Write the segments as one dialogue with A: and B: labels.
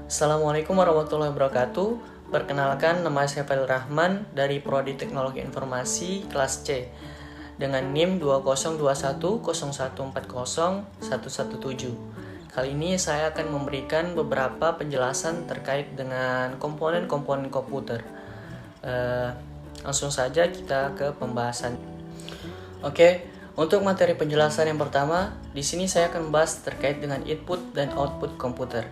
A: Assalamualaikum warahmatullahi wabarakatuh. Perkenalkan, nama saya Fadil Rahman dari Prodi Teknologi Informasi kelas C dengan NIM 202101401117. Kali ini saya akan memberikan beberapa penjelasan terkait dengan komponen-komponen komputer. Langsung saja kita ke pembahasan. Oke, untuk materi penjelasan yang pertama, di sini saya akan membahas terkait dengan input dan output komputer.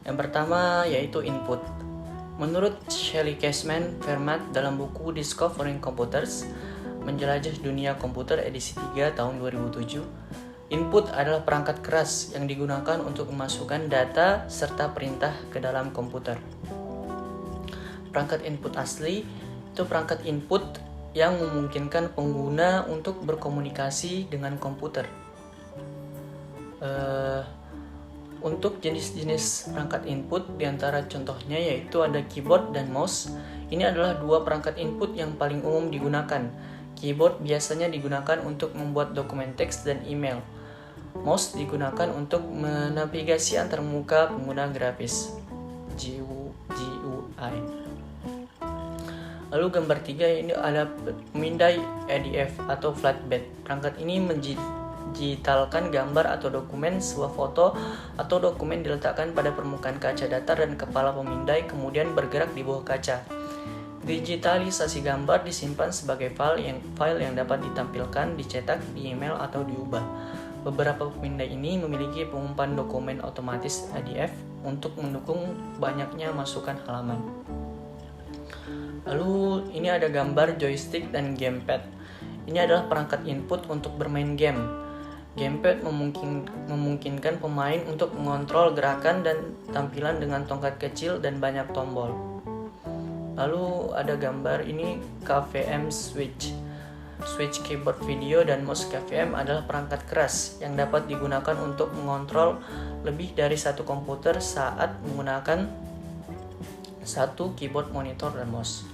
A: Yang pertama yaitu input. Menurut Shelley Cashman Fermat dalam buku Discovering Computers, Menjelajah Dunia Komputer edisi 3 tahun 2007, input adalah perangkat keras yang digunakan untuk memasukkan data serta perintah ke dalam komputer. Perangkat input asli itu perangkat input yang memungkinkan pengguna untuk berkomunikasi dengan komputer. Untuk jenis-jenis perangkat input diantara contohnya yaitu ada keyboard dan mouse. Ini adalah dua perangkat input yang paling umum digunakan. Keyboard biasanya digunakan untuk membuat dokumen teks dan email. Mouse digunakan untuk menavigasi antarmuka pengguna grafis GUI. Lalu gambar 3 ini ada pemindai EDF atau flatbed. Perangkat ini digitalkan gambar atau dokumen, sebuah foto atau dokumen diletakkan pada permukaan kaca datar dan kepala pemindai kemudian bergerak di bawah kaca. Digitalisasi gambar disimpan sebagai file yang dapat ditampilkan, dicetak, di email atau diubah. Beberapa pemindai ini memiliki pengumpulan dokumen otomatis EDF untuk mendukung banyaknya masukan halaman. Lalu ini ada gambar joystick dan gamepad. Ini adalah perangkat input untuk bermain game. Gamepad memungkinkan pemain untuk mengontrol gerakan dan tampilan dengan tongkat kecil dan banyak tombol. Lalu ada gambar ini KVM switch. Switch keyboard video dan mouse KVM adalah perangkat keras yang dapat digunakan untuk mengontrol lebih dari satu komputer saat menggunakan satu keyboard, monitor, dan mouse.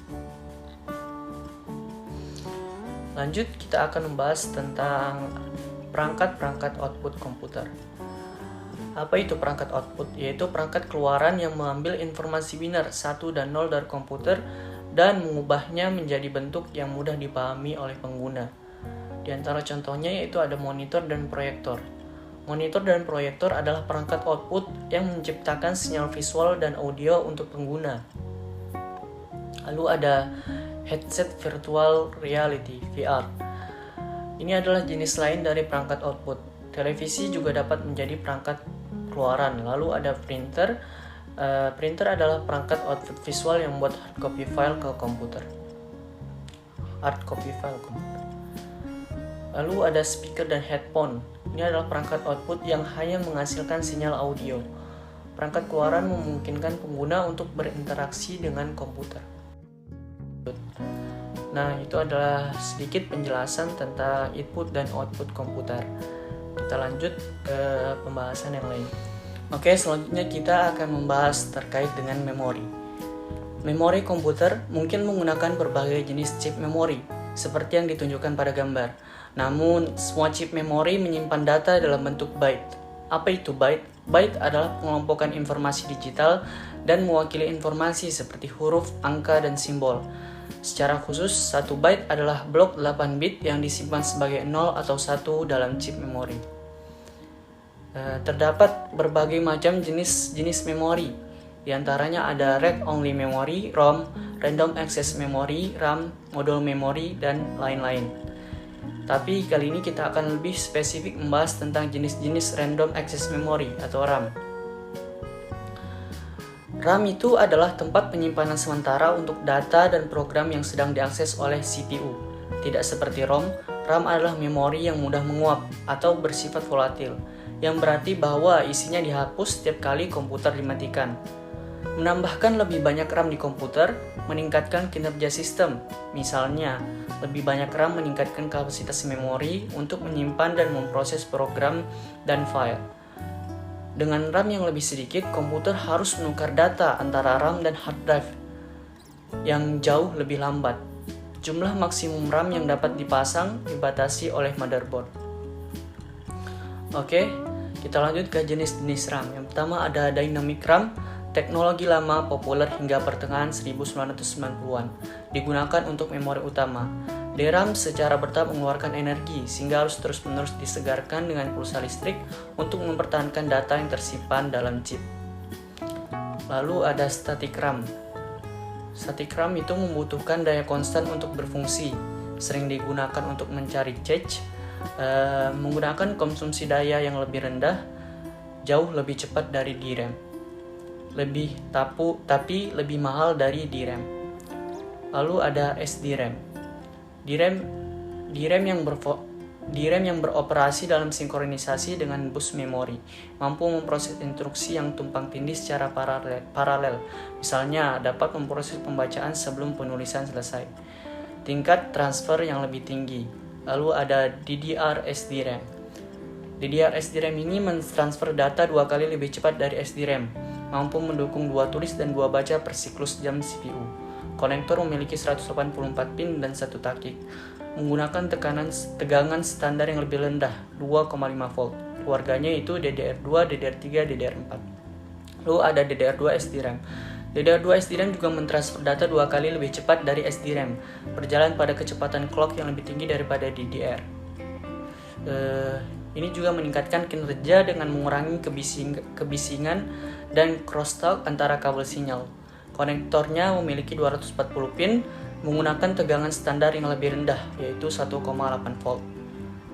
A: Lanjut, kita akan membahas tentang perangkat-perangkat output komputer. Apa itu perangkat output? Yaitu perangkat keluaran yang mengambil informasi binar 1 dan 0 dari komputer dan mengubahnya menjadi bentuk yang mudah dipahami oleh pengguna. Di antara contohnya yaitu ada monitor dan proyektor. Monitor dan proyektor adalah perangkat output yang menciptakan sinyal visual dan audio untuk pengguna. Lalu ada headset virtual reality (VR). Ini adalah jenis lain dari perangkat output. Televisi juga dapat menjadi perangkat keluaran. Lalu ada printer. Printer adalah perangkat output visual yang membuat hard copy file ke komputer. Lalu ada speaker dan headphone. Ini adalah perangkat output yang hanya menghasilkan sinyal audio. Perangkat keluaran memungkinkan pengguna untuk berinteraksi dengan komputer. Nah, itu adalah sedikit penjelasan tentang input dan output komputer. Kita lanjut ke pembahasan yang lain. Oke, selanjutnya kita akan membahas terkait dengan memori. Memori komputer mungkin menggunakan berbagai jenis chip memori, seperti yang ditunjukkan pada gambar. Namun, semua chip memori menyimpan data dalam bentuk byte. Apa itu byte? Byte adalah pengelompokan informasi digital dan mewakili informasi seperti huruf, angka, dan simbol. Secara khusus, 1 byte adalah blok 8 bit yang disimpan sebagai 0 atau 1 dalam chip memori. Terdapat berbagai macam jenis memori. Di antaranya ada read-only memory, ROM, random access memory, RAM, modul memori, dan lain-lain. Tapi kali ini kita akan lebih spesifik membahas tentang jenis-jenis random access memory atau RAM. RAM itu adalah tempat penyimpanan sementara untuk data dan program yang sedang diakses oleh CPU. Tidak seperti ROM, RAM adalah memori yang mudah menguap atau bersifat volatil, yang berarti bahwa isinya dihapus setiap kali komputer dimatikan. Menambahkan lebih banyak RAM di komputer meningkatkan kinerja sistem. Misalnya, lebih banyak RAM meningkatkan kapasitas memori untuk menyimpan dan memproses program dan file. Dengan RAM yang lebih sedikit, komputer harus menukar data antara RAM dan hard drive yang jauh lebih lambat. Jumlah maksimum RAM yang dapat dipasang dibatasi oleh motherboard. Oke, Kita lanjut ke jenis-jenis RAM. Yang pertama ada Dynamic RAM, teknologi lama populer hingga pertengahan 1990-an, digunakan untuk memori utama. DRAM secara bertahap mengeluarkan energi sehingga harus terus-menerus disegarkan dengan pulsa listrik untuk mempertahankan data yang tersimpan dalam chip. Lalu ada Static RAM. Static RAM itu membutuhkan daya konstan untuk berfungsi, sering digunakan untuk mencari cache, menggunakan konsumsi daya yang lebih rendah, jauh lebih cepat dari DRAM, tapi lebih mahal dari DRAM. Lalu ada SDRAM. DRAM yang beroperasi dalam sinkronisasi dengan bus memori, mampu memproses instruksi yang tumpang tindih secara paralel. Misalnya, dapat memproses pembacaan sebelum penulisan selesai. Tingkat transfer yang lebih tinggi. Lalu ada DDR SDRAM. DDR SDRAM ini mentransfer data 2 kali lebih cepat dari SDRAM, mampu mendukung 2 tulis dan 2 baca per siklus jam CPU. Konektor memiliki 184 pin dan 1 takik, menggunakan tegangan standar yang lebih rendah, 2,5 volt. Keluarganya itu DDR2, DDR3, DDR4. Lalu ada DDR2 SDRAM. DDR2 SDRAM juga mentransfer data 2 kali lebih cepat dari SDRAM, berjalan pada kecepatan clock yang lebih tinggi daripada DDR. Ini juga meningkatkan kinerja dengan mengurangi kebisingan dan crosstalk antara kabel sinyal. Konektornya memiliki 240 pin, menggunakan tegangan standar yang lebih rendah, yaitu 1,8 volt.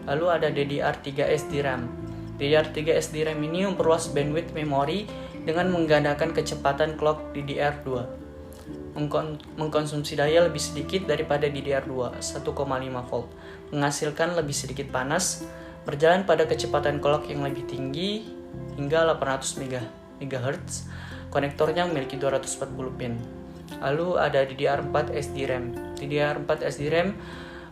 A: Lalu ada DDR3 SDRAM. DDR3 SDRAM ini memperluas bandwidth memori dengan menggandakan kecepatan clock DDR2. Mengkonsumsi daya lebih sedikit daripada DDR2, 1,5 volt. Menghasilkan lebih sedikit panas, berjalan pada kecepatan clock yang lebih tinggi hingga 800 MHz. Konektornya memiliki 240 pin. Lalu ada DDR4 SDRAM. DDR4 SDRAM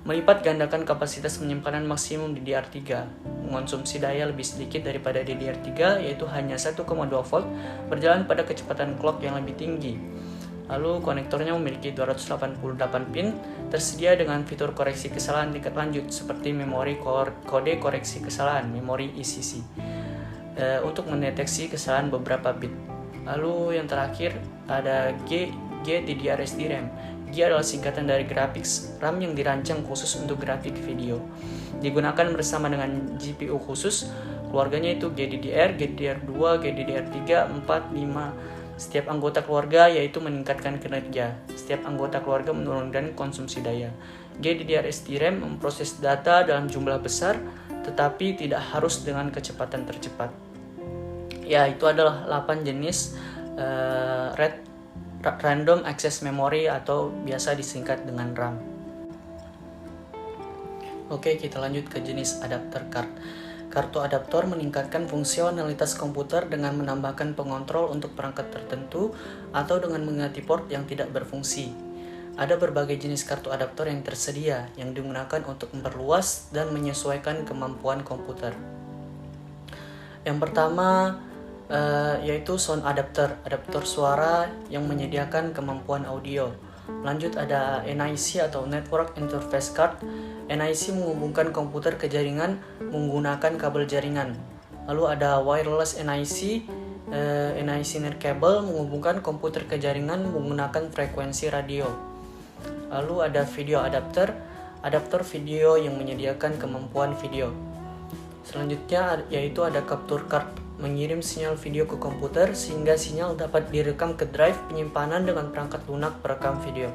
A: melipat gandakan kapasitas penyimpanan maksimum DDR3. Mengonsumsi daya lebih sedikit daripada DDR3, yaitu hanya 1,2 volt, berjalan pada kecepatan clock yang lebih tinggi. Lalu konektornya memiliki 288 pin, tersedia dengan fitur koreksi kesalahan tingkat lanjut seperti memori kode koreksi kesalahan, memori ECC, untuk mendeteksi kesalahan beberapa bit. Lalu yang terakhir ada GDDR SDRAM. G adalah singkatan dari Graphics RAM yang dirancang khusus untuk grafik video. Digunakan bersama dengan GPU khusus. Keluarganya itu GDDR, GDDR2, GDDR3, 4, 5. Setiap anggota keluarga yaitu meningkatkan kinerja. Setiap anggota keluarga menurunkan konsumsi daya. GDDR SDRAM memproses data dalam jumlah besar, tetapi tidak harus dengan kecepatan tercepat. Ya, itu adalah 8 jenis Random Access Memory atau biasa disingkat dengan RAM. Oke, kita lanjut ke jenis adapter card. Kartu adaptor meningkatkan fungsionalitas komputer dengan menambahkan pengontrol untuk perangkat tertentu atau dengan mengganti port yang tidak berfungsi. Ada berbagai jenis kartu adaptor yang tersedia yang digunakan untuk memperluas dan menyesuaikan kemampuan komputer. Yang pertama yaitu sound adapter suara yang menyediakan kemampuan audio. Lanjut ada NIC atau Network Interface Card. NIC menghubungkan komputer ke jaringan menggunakan kabel jaringan. Lalu ada wireless NIC, NIC Net Cable menghubungkan komputer ke jaringan menggunakan frekuensi radio. Lalu ada video adapter video yang menyediakan kemampuan video. Selanjutnya yaitu ada capture card, mengirim sinyal video ke komputer sehingga sinyal dapat direkam ke drive penyimpanan dengan perangkat lunak perekam video.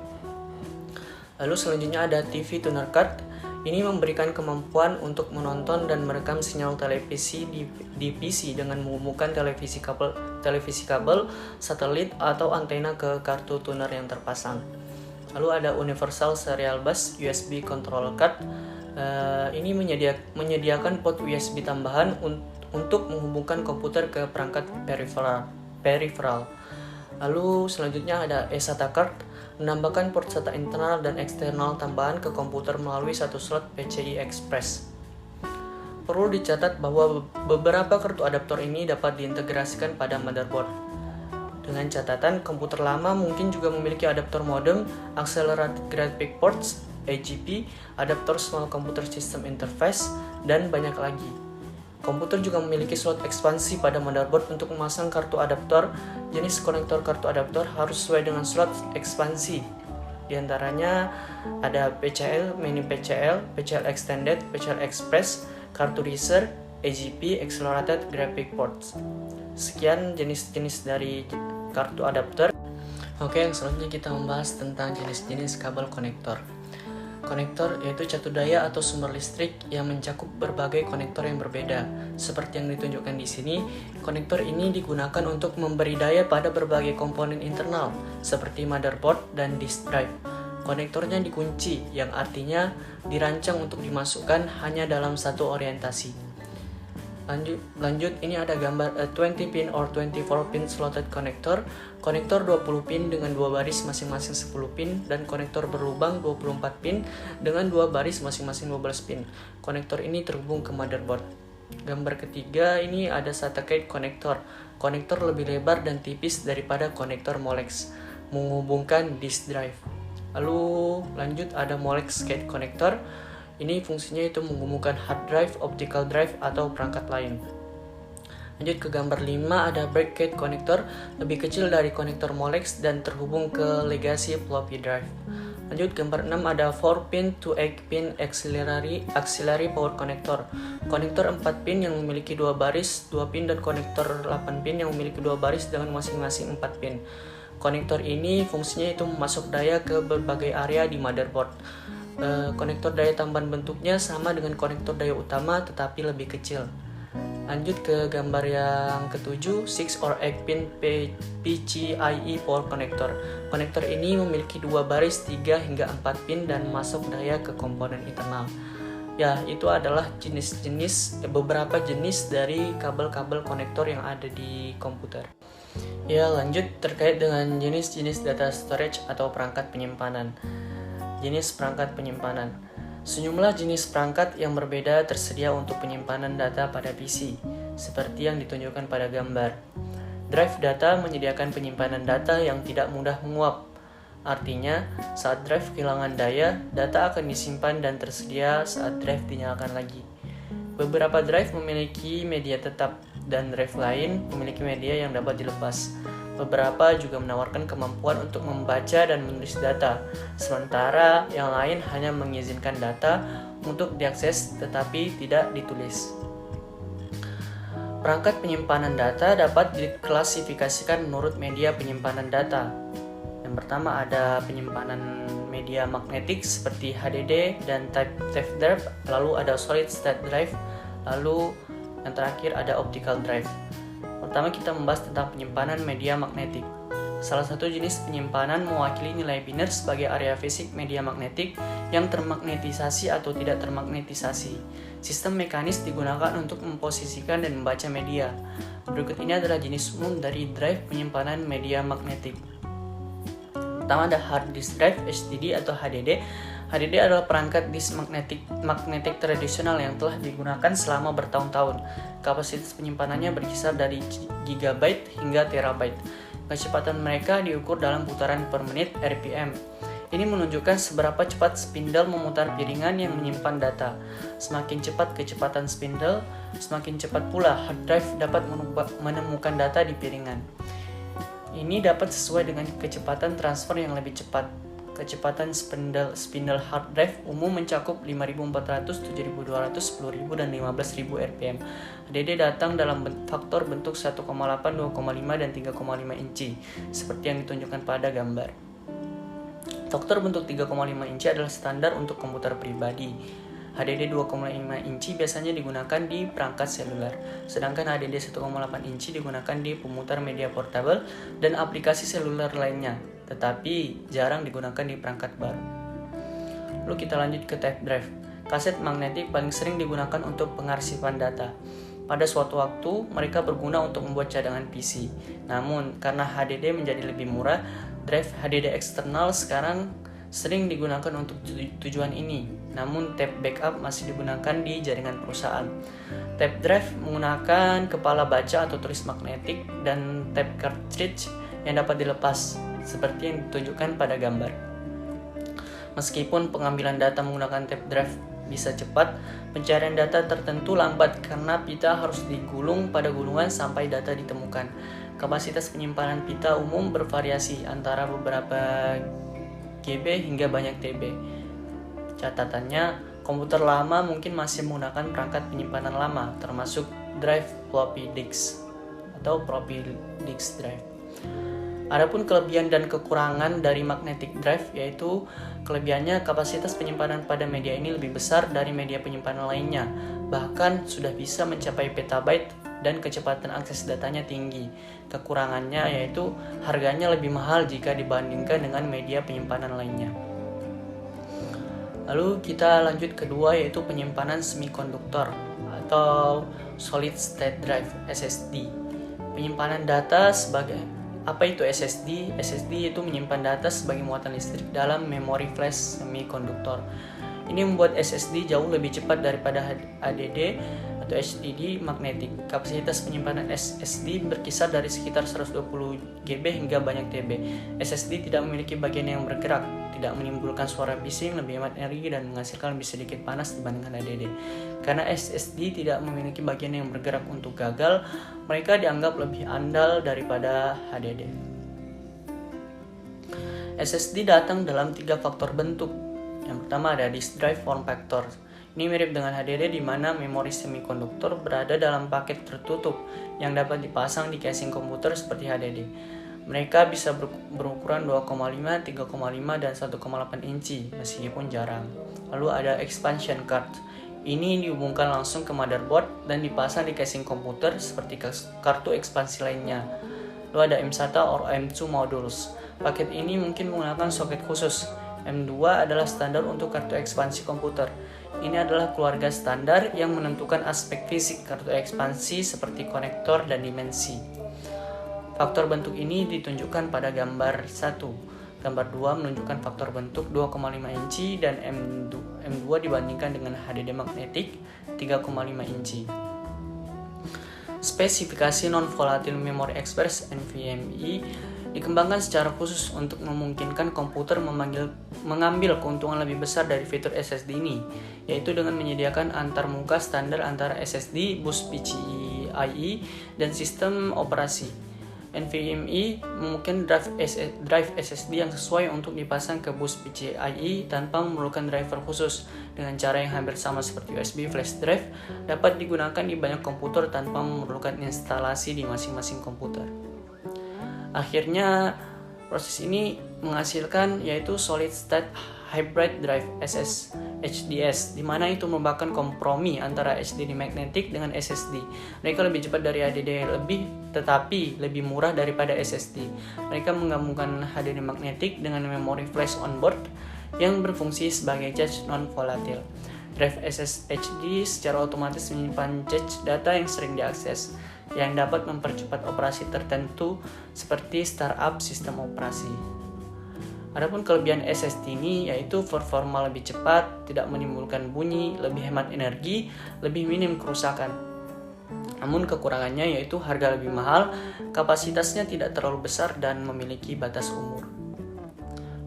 A: Lalu selanjutnya ada TV tuner card. Ini memberikan kemampuan untuk menonton dan merekam sinyal televisi di PC dengan menghubungkan televisi kabel, satelit atau antena ke kartu tuner yang terpasang. Lalu ada Universal Serial Bus USB Control Card. Ini menyediakan port USB tambahan untuk menghubungkan komputer ke perangkat peripheral. Lalu selanjutnya ada eSATA card, menambahkan port SATA internal dan eksternal tambahan ke komputer melalui satu slot PCI Express. Perlu dicatat bahwa beberapa kartu adaptor ini dapat diintegrasikan pada motherboard. Dengan catatan, komputer lama mungkin juga memiliki adaptor modem, Accelerated Graphic Ports, AGP, adaptor Small Computer System Interface, dan banyak lagi. Komputer juga memiliki slot ekspansi pada motherboard. Untuk memasang kartu adaptor. Jenis konektor kartu adaptor harus sesuai dengan slot ekspansi. Di antaranya ada PCL, mini PCL, PCL extended, PCL express, kartu reader, AGP, accelerated graphic ports. Sekian jenis-jenis dari kartu adaptor. Oke, yang selanjutnya kita membahas tentang jenis-jenis kabel konektor. Konektor yaitu catu daya atau sumber listrik yang mencakup berbagai konektor yang berbeda. Seperti yang ditunjukkan di sini, konektor ini digunakan untuk memberi daya pada berbagai komponen internal seperti motherboard dan disk drive. Konektornya dikunci, yang artinya dirancang untuk dimasukkan hanya dalam satu orientasi. Lanjut, ini ada gambar 20 pin or 24 pin slotted connector. Konektor 20 pin dengan 2 baris masing-masing 10 pin, dan konektor berlubang 24 pin dengan 2 baris masing-masing 12 pin. Konektor ini terhubung ke motherboard. Gambar ketiga, ini ada SATA gate connector. Konektor lebih lebar dan tipis daripada konektor Molex, menghubungkan disk drive. Lalu lanjut ada Molex gate connector. Ini fungsinya itu menghubungkan hard drive, optical drive, atau perangkat lain. Lanjut ke gambar 5, ada Breakgate connector, lebih kecil dari konektor Molex dan terhubung ke legacy floppy drive. Lanjut gambar 6, ada 4 pin to 8 pin auxiliary power connector. Konektor 4 pin yang memiliki 2 baris 2 pin, dan konektor 8 pin yang memiliki 2 baris dengan masing-masing 4 pin. Konektor ini fungsinya itu memasok daya ke berbagai area di motherboard. Konektor daya tambahan bentuknya sama dengan konektor daya utama tetapi lebih kecil. Lanjut ke gambar yang ketujuh, 6 or 8 pin PCIe power connector. Konektor ini memiliki 2 baris 3 hingga 4 pin dan masuk daya ke komponen internal. Ya, itu adalah beberapa jenis dari kabel-kabel konektor yang ada di komputer. Ya, lanjut terkait dengan jenis-jenis data storage atau perangkat penyimpanan. Jenis perangkat penyimpanan. Sejumlah jenis perangkat yang berbeda tersedia untuk penyimpanan data pada PC, seperti yang ditunjukkan pada gambar. Drive data menyediakan penyimpanan data yang tidak mudah menguap. Artinya, saat drive kehilangan daya, data akan disimpan dan tersedia saat drive dinyalakan lagi. Beberapa drive memiliki media tetap, dan drive lain memiliki media yang dapat dilepas. Beberapa juga menawarkan kemampuan untuk membaca dan menulis data, sementara yang lain hanya mengizinkan data untuk diakses tetapi tidak ditulis. Perangkat penyimpanan data dapat diklasifikasikan menurut media penyimpanan data. Yang pertama ada penyimpanan media magnetik seperti HDD dan tape drive, lalu ada solid state drive, lalu yang terakhir ada optical drive. Pertama kita membahas tentang penyimpanan media magnetik. Salah satu jenis penyimpanan mewakili nilai biner sebagai area fisik media magnetik yang termagnetisasi atau tidak termagnetisasi. Sistem mekanis digunakan untuk memposisikan dan membaca media. Berikut ini adalah jenis umum dari drive penyimpanan media magnetik. Pertama ada hard disk drive HDD atau HDD. HDD adalah perangkat disk magnetik tradisional yang telah digunakan selama bertahun-tahun. Kapasitas penyimpanannya berkisar dari gigabyte hingga terabyte. Kecepatan mereka diukur dalam putaran per menit (RPM). Ini menunjukkan seberapa cepat spindle memutar piringan yang menyimpan data. Semakin cepat kecepatan spindle, semakin cepat pula hard drive dapat menemukan data di piringan. Ini dapat sesuai dengan kecepatan transfer yang lebih cepat. Kecepatan spindle hard drive umum mencakup 5400, 7200, 10000, dan 15000 RPM. HDD datang dalam faktor bentuk 1,8, 2,5, dan 3,5 inci, seperti yang ditunjukkan pada gambar. Faktor bentuk 3,5 inci adalah standar untuk komputer pribadi. HDD 2,5 inci biasanya digunakan di perangkat seluler, sedangkan HDD 1,8 inci digunakan di pemutar media portable dan aplikasi seluler lainnya, tetapi jarang digunakan di perangkat baru. Lalu kita lanjut ke tape drive. Kaset magnetik paling sering digunakan untuk pengarsipan data. Pada suatu waktu, mereka berguna untuk membuat cadangan PC. Namun, karena HDD menjadi lebih murah, drive HDD eksternal sekarang sering digunakan untuk tujuan ini. Namun, tape backup masih digunakan di jaringan perusahaan. Tape drive menggunakan kepala baca atau tulis magnetik dan tape cartridge yang dapat dilepas, seperti yang ditunjukkan pada gambar. Meskipun pengambilan data menggunakan tape drive bisa cepat, pencarian data tertentu lambat karena pita harus digulung pada gulungan sampai data ditemukan. Kapasitas penyimpanan pita umum bervariasi antara beberapa GB hingga banyak TB. Catatannya, komputer lama mungkin masih menggunakan perangkat penyimpanan lama, termasuk drive floppy disk atau floppy disk drive. Adapun kelebihan dan kekurangan dari magnetic drive, yaitu kelebihannya kapasitas penyimpanan pada media ini lebih besar dari media penyimpanan lainnya, bahkan sudah bisa mencapai petabyte dan kecepatan akses datanya tinggi. Kekurangannya yaitu harganya lebih mahal jika dibandingkan dengan media penyimpanan lainnya. Lalu kita lanjut kedua, yaitu penyimpanan semikonduktor atau solid state drive SSD. Penyimpanan data sebagai apa itu SSD? SSD itu menyimpan data sebagai muatan listrik dalam memori flash semikonduktor. Ini membuat SSD jauh lebih cepat daripada HDD atau HDD magnetik. Kapasitas penyimpanan SSD berkisar dari sekitar 120 GB hingga banyak TB. SSD tidak memiliki bagian yang bergerak, tidak menimbulkan suara bising, lebih hemat energi, dan menghasilkan lebih sedikit panas dibandingkan HDD. Karena SSD tidak memiliki bagian yang bergerak untuk gagal, mereka dianggap lebih andal daripada HDD. SSD datang dalam 3 faktor bentuk. Yang pertama ada disk drive form factor. Ini mirip dengan HDD di mana memori semikonduktor berada dalam paket tertutup yang dapat dipasang di casing komputer seperti HDD. Mereka bisa berukuran 2,5, 3,5, dan 1,8 inci meskipun jarang. Lalu ada expansion card. Ini dihubungkan langsung ke motherboard dan dipasang di casing komputer seperti kartu ekspansi lainnya. Lalu ada M1 or M2 modules. Paket ini mungkin menggunakan soket khusus. M2 adalah standar untuk kartu ekspansi komputer. Ini adalah keluarga standar yang menentukan aspek fisik kartu ekspansi seperti konektor dan dimensi. Faktor bentuk ini ditunjukkan pada gambar 1. Gambar 2 menunjukkan faktor bentuk 2,5 inci dan M2 dibandingkan dengan HDD magnetik 3,5 inci. Spesifikasi Non-Volatile Memory Express (NVMe) dikembangkan secara khusus untuk memungkinkan komputer mengambil keuntungan lebih besar dari fitur SSD ini, yaitu dengan menyediakan antarmuka standar antara SSD, bus PCIe, dan sistem operasi. NVMe memungkinkan drive SSD yang sesuai untuk dipasang ke bus PCIe tanpa memerlukan driver khusus. Dengan cara yang hampir sama seperti USB flash drive, dapat digunakan di banyak komputer tanpa memerlukan instalasi di masing-masing komputer. Akhirnya, proses ini menghasilkan yaitu Solid State Hybrid Drive HDS, di mana itu merupakan kompromi antara HDD magnetik dengan SSD. Mereka lebih cepat dari HDD tetapi lebih murah daripada SSD. Mereka menggabungkan HDD magnetik dengan memori flash onboard yang berfungsi sebagai cache non-volatile. Drive SSHD secara otomatis menyimpan cache data yang sering diakses, yang dapat mempercepat operasi tertentu seperti startup sistem operasi. Adapun kelebihan SSD ini yaitu performa lebih cepat, tidak menimbulkan bunyi, lebih hemat energi, lebih minim kerusakan. Namun kekurangannya yaitu harga lebih mahal, kapasitasnya tidak terlalu besar, dan memiliki batas umur.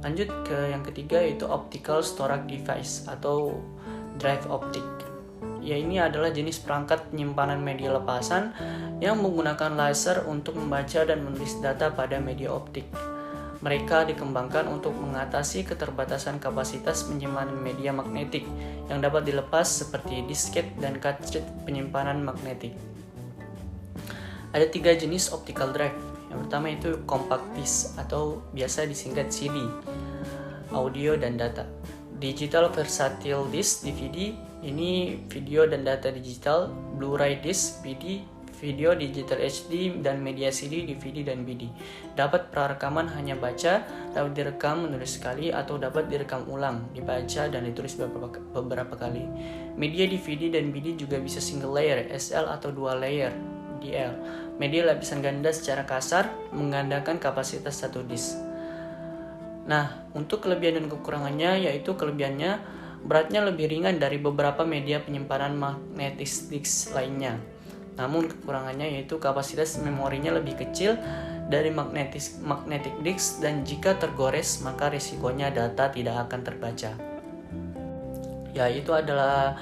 A: Lanjut ke yang ketiga, yaitu Optical Storage Device atau Drive Optic. Ya, ini adalah jenis perangkat penyimpanan media lepasan yang menggunakan laser untuk membaca dan menulis data pada media optik. Mereka dikembangkan untuk mengatasi keterbatasan kapasitas penyimpanan media magnetik yang dapat dilepas seperti disket dan cartridge penyimpanan magnetik. Ada 3 jenis optical drive. Yang pertama itu compact disc atau biasa disingkat CD, audio dan data. Digital Versatile Disc (DVD), ini video dan data digital. Blu-ray Disc (BD), video digital HD, dan media CD, DVD dan BD. Dapat prarekaman hanya baca, dapat direkam menulis sekali, atau dapat direkam ulang, dibaca dan ditulis beberapa kali. Media DVD dan BD juga bisa single layer (SL) atau dual layer (DL). Media lapisan ganda secara kasar menggandakan kapasitas satu disk. Nah, untuk kelebihan dan kekurangannya, yaitu kelebihannya beratnya lebih ringan dari beberapa media penyimpanan magnetic disk lainnya. Namun kekurangannya yaitu kapasitas memorinya lebih kecil dari magnetic disk, dan jika tergores maka risikonya data tidak akan terbaca. Ya, itu adalah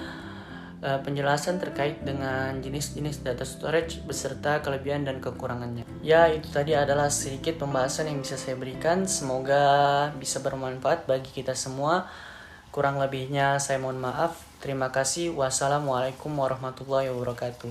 A: penjelasan terkait dengan jenis-jenis data storage beserta kelebihan dan kekurangannya. Ya, itu tadi adalah sedikit pembahasan yang bisa saya berikan. Semoga bisa bermanfaat bagi kita semua. Kurang lebihnya saya mohon maaf. Terima kasih. Wassalamualaikum warahmatullahi wabarakatuh.